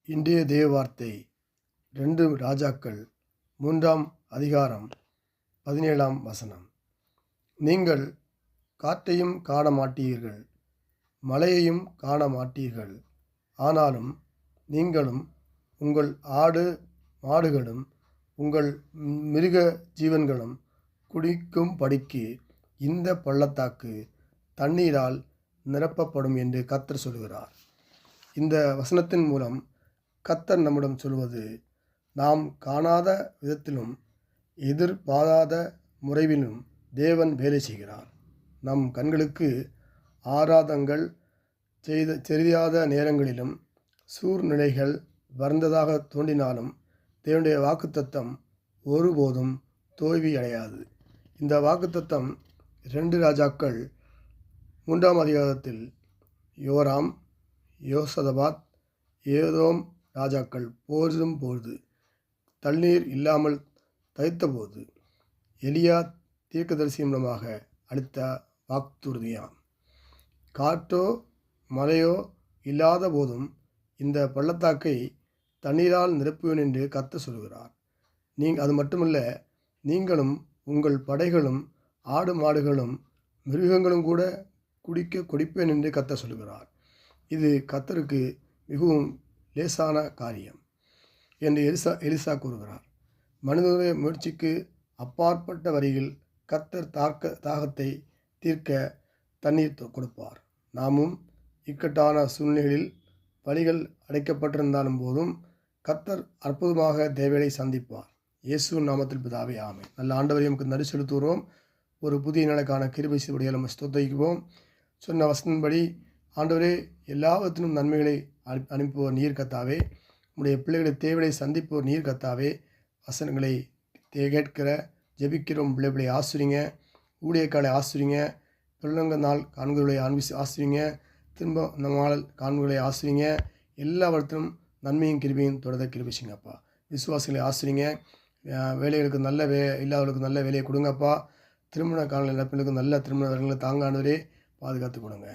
இன்றைய தேவ வார்த்தை 2 ராஜாக்கள் 3ஆம் அதிகாரம் 17ஆம் வசனம். நீங்கள் காற்றையும் காண மாட்டீர்கள், மழையையும் காண மாட்டீர்கள். ஆனாலும் நீங்களும் உங்கள் ஆடு மாடுகளும் உங்கள் மிருக ஜீவன்களும் குடிக்கும்படிக்கு இந்த பள்ளத்தாக்கு தண்ணீரால் நிரப்பப்படும் என்று கர்த்தர் சொல்கிறார். இந்த வசனத்தின் மூலம் கர்த்தர் நம்மிடம் சொல்வது, நாம் காணாத விதத்திலும் எதிர்பாராத முறையிலும் தேவன் வேலை செய்கிறார். நம் கண்களுக்கு ஆராதங்கள் தெரியாத நேரங்களிலும் சூழ்நிலைகள் வறண்டதாக தோன்றினாலும் தேவனுடைய வாக்குத்தத்தம் ஒருபோதும் தோல்வி அடையாது. இந்த வாக்குத்தத்தம் 2 ராஜாக்கள் 3ஆம் அதிகாரத்தில் யோராம், யோசதபாத், ஏதோம் ராஜாக்கள் போதும் பொழுது தண்ணீர் இல்லாமல் தவித்தபோது எலியா தீர்க்கதரிசி மூலமாக அளித்த வாக்குறுதியாம். காற்றோ மழையோ இல்லாத போதும் இந்த பள்ளத்தாக்கை தண்ணீரால் நிரப்புவேன் என்று கர்த்தர் சொல்கிறார். அது மட்டுமல்ல, நீங்களும் உங்கள் படைகளும் ஆடு மாடுகளும் மிருகங்களும் கூட குடிப்பேன் என்று கர்த்தர் சொல்கிறார். இது கர்த்தருக்கு மிகவும் லேசான காரியம் என்று எலிசா கூறுகிறார். மனிதனுடைய முயற்சிக்கு அப்பாற்பட்ட வரியில் கர்த்தர் தாகத்தை தீர்க்க தண்ணீர் கொடுப்பார். நாமும் இக்கட்டான சூழ்நிலைகளில் வழிகள் அடைக்கப்பட்டிருந்தாலும் போதும் கர்த்தர் அற்புதமாக தேவைகளை சந்திப்பார். இயேசுவின் நாமத்தில் பிதாவே, ஆமென். நல்ல ஆண்டவரை நமக்கு நன்றி செலுத்துகிறோம். ஒரு புதிய நாளுக்கான கிருபை செய்தியை நம்ம ஸ்தோத்திரிக்குவோம். சொன்ன வசனத்தின்படி ஆண்டவரே, எல்லாவற்றிலும் நன்மைகளை அனுப்புவோர் நீர் கர்த்தாவே. உடைய பிள்ளைகளை தேவையை சந்திப்போர் நீர் கர்த்தாவே. வசனங்களை கேட்கிற ஜெபிக்கிறோம் பிள்ளைகளை ஆசிரிங்க, ஊழியக்காலை ஆசிரிங்க, பிள்ளைங்க நாள் காண்களை ஆசிரிங்க, திரும்ப நம்மால் காண்களை ஆசிரிங்க. எல்லாவற்றிலும் நன்மையும் கிருபையும் தொடர்ந்த கிருபை செய்யுங்கப்பா. விசுவாசிகளை ஆசிரிங்க. வேலைகளுக்கு நல்ல இல்லாதவர்களுக்கு நல்ல வேலையை கொடுங்கப்பா. திருமண கால இழப்பிற்கு நல்ல திருமண வரங்களை தாங்கானவரே பாதுகாத்து கொடுங்க.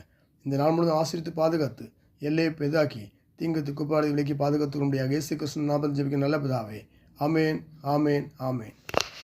இந்த நாள் முழுவதும் ஆசிரித்து பாதுகாத்து எல்லையை பெரிதாக்கி தீங்கு துக்குப்பாடு விலைக்கு பாதுகாத்து முடியாது. இயேசு கிறிஸ்துவின் நாமத்தில் ஜெபிக்க நல்ல பிதாவே. ஆமேன், ஆமேன், ஆமேன்.